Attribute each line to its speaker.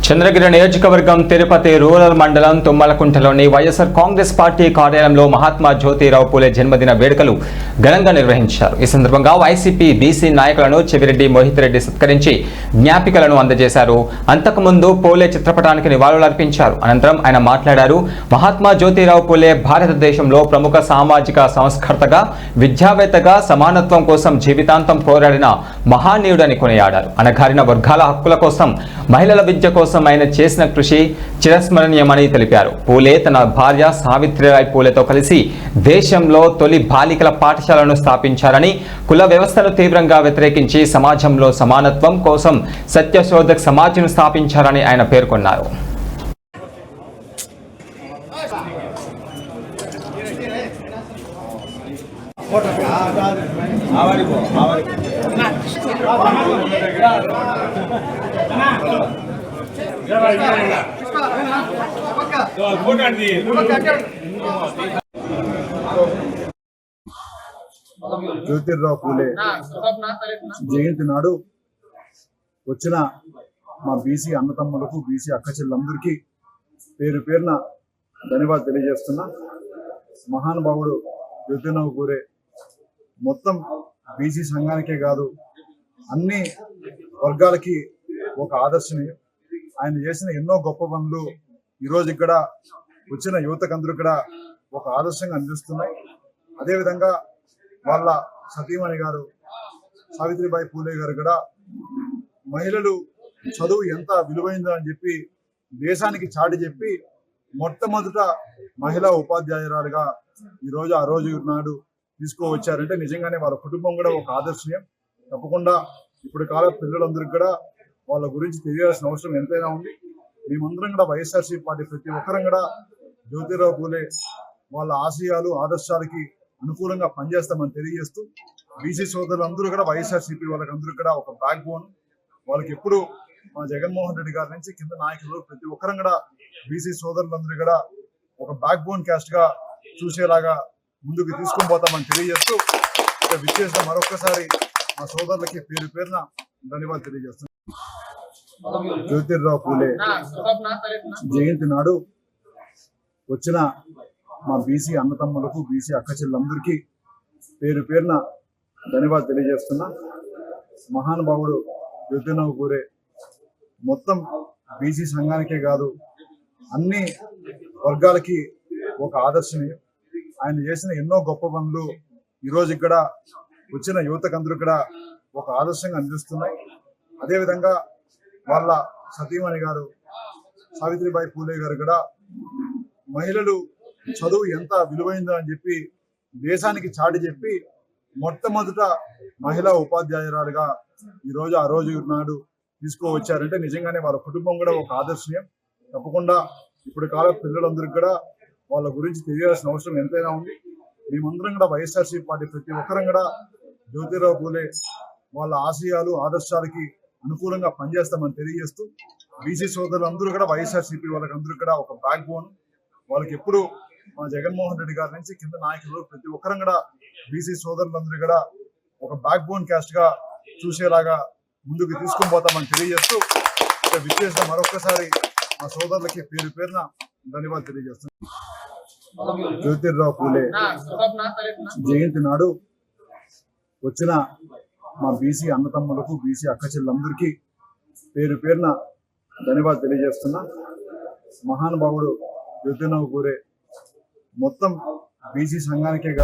Speaker 1: చంద్రగిరి నియోజకవర్గం తిరుపతి రూరల్ మండలం తుమ్మలకుంటలోని వైఎస్ఆర్ కాంగ్రెస్ పార్టీ కార్యాలయంలో మహాత్మా జ్యోతిరావు పూలే జన్మదిన వేడుకలు ఘనంగా నిర్వహించారు. ఈ సందర్భంగా వైసీపీ బీసీ నాయకులను చెవిరెడ్డి మోహిత్ రెడ్డి సత్కరించి జ్ఞాపికలను అందజేశారు. అంతకుముందు పూలే చిత్రపటానికి నివాళులర్పించారు. అనంతరం ఆయన మాట్లాడారు. మహాత్మా జ్యోతిరావు పూలే భారతదేశంలో ప్రముఖ సామాజిక సంస్కర్తగా, విద్యావేత్తగా, సమానత్వం కోసం జీవితాంతం పోరాడిన మహానీయుడని కొనియాడారు. అణగారిన వర్గాల హక్కుల కోసం, మహిళల విద్య కోసం ఆయన చేసిన కృషి చిరస్మరణీయమని తెలిపారు. పూలే తన భార్య సావిత్రిబాయి పూలేతో కలిసి దేశంలో తొలి బాలికల పాఠశాలను స్థాపించారని, కుల వ్యవస్థను తీవ్రంగా వ్యతిరేకించి సమాజంలో సమానత్వం కోసం సత్యశోధక్ సమాజం స్థాపించారని ఆయన పేర్కొన్నారు.
Speaker 2: జ్యోతిరావు పూలే జయంతి నాడు వచ్చిన మా బీసీ అన్నతమ్ములకు, బీసీ అక్క చెల్లెలందరికీ పేరు పేరున ధన్యవాదాలు తెలియజేస్తున్నా. మహానుభావుడు జ్యోతిరావు పూలే మొత్తం బీసీ సంఘానికే కాదు, అన్ని వర్గాలకి ఒక ఆదర్శనీయం. ఆయన చేసిన ఎన్నో గొప్ప పనులు ఈరోజు ఇక్కడ వచ్చిన యువతకందరూ కూడా ఒక ఆదర్శంగా అనిపిస్తున్నాయి. అదేవిధంగా వాళ్ళ సతీమణి గారు సావిత్రిబాయి పూలే గారు కూడా మహిళలు చదువు ఎంత విలువైందో అని చెప్పి దేశానికి చాటి చెప్పి మొట్టమొదట మహిళా ఉపాధ్యాయురాలుగా ఈరోజు ఆ రోజు నాడు తీసుకువచ్చారంటే నిజంగానే వాళ్ళ కుటుంబం కూడా ఒక ఆదర్శనీయం. తప్పకుండా ఇప్పుడు కాల పిల్లలందరికీ కూడా వాళ్ళ గురించి తెలియాల్సిన అవసరం ఎంతైనా ఉంది. మేమందరం కూడా వైఎస్ఆర్సీ పార్టీ ప్రతి ఒక్కరం కూడా జ్యోతిరావు పూలే వాళ్ళ ఆశయాలు, ఆదర్శాలకి అనుకూలంగా పనిచేస్తామని తెలియజేస్తూ, బీసీ సోదరులందరూ కూడా వైఎస్ఆర్సీపీ వాళ్ళకందరూ కూడా ఒక బ్యాక్ బోన్. వాళ్ళకి ఎప్పుడు మా జగన్మోహన్ రెడ్డి గారి నుంచి కింద నాయకులు ప్రతి ఒక్కరం కూడా బీసీ సోదరులందరూ కూడా ఒక బ్యాక్ బోన్ క్యాస్ట్ గా చూసేలాగా ముందుకు తీసుకొని పోతామని తెలియజేస్తూ, ఇక్కడ విచ్చేసిన మరొకసారి మా సోదరులకి పేరు పేరున ధన్యవాదాలు తెలియజేస్తున్నాను. జ్యోతిరావు పూలే జయంతి నాడు వచ్చిన మా బీసీ అన్నతమ్ములకు, బీసీ అక్క చెల్లెలందరికీ పేరు పేరున ధన్యవాదాలు తెలియజేస్తున్నా. మహానుభావుడు జ్యోతిరావు పూలే మొత్తం బీసీ సంఘానికే కాదు, అన్ని వర్గాలకి ఒక ఆదర్శనీయం. ఆయన చేసిన ఎన్నో గొప్ప పనులు ఈరోజు ఇక్కడ వచ్చిన యువతకందరూ కూడా ఒక ఆదర్శంగా అనిపిస్తున్నాయి. అదేవిధంగా వాళ్ళ సతీమణి గారు సావిత్రిబాయి పూలే గారు కూడా మహిళలు చదువు ఎంత విలువైందో అని చెప్పి దేశానికి చాటి చెప్పి మొట్టమొదట మహిళా ఉపాధ్యాయురాలుగా ఈరోజు ఆ రోజు నాడు తీసుకువచ్చారంటే నిజంగానే వాళ్ళ కుటుంబం కూడా ఒక ఆదర్శనీయం. తప్పకుండా ఇప్పుడు కాల పిల్లలందరికీ కూడా వాళ్ళ గురించి తెలియాల్సిన అవసరం ఎంతైనా ఉంది. మేమందరం కూడా వైఎస్ఆర్సీ పార్టీ ప్రతి ఒక్కరం కూడా జ్యోతిరావు పూలే వాళ్ళ ఆశయాలు, ఆదర్శాలకి అనుకూలంగా పనిచేస్తామని తెలియజేస్తూ, బీసీ సోదరులందరూ కూడా వైఎస్ఆర్సీపీ వాళ్ళకందరూ కూడా ఒక బ్యాక్ బోన్. వాళ్ళకి ఎప్పుడు మా జగన్మోహన్ రెడ్డి గారి నుంచి కింద నాయకులు ప్రతి ఒక్కరం కూడా బీసీ సోదరులందరూ కూడా ఒక బ్యాక్ బోన్ క్యాస్ట్ గా చూసేలాగా ముందుకు తీసుకొని పోతామని తెలియజేస్తూ, ఇక్కడ విచ్చేసిన మరొకసారి మా సోదరులకి పేరు పేరున ధన్యవాదాలు తెలియజేస్తున్నాను. జ్యోతిరావు పూలే జయంతి నాడు వచ్చిన మా బీసీ అన్నతమ్ములకు, బీసీ అక్క చెల్లెలందరికీ పేరు పేరున ధన్యవాదాలు తెలియజేస్తున్నా. మహానుభావుడు జ్యోతిరావు పూలే మొత్తం బీసీ సంఘానికే కాదు,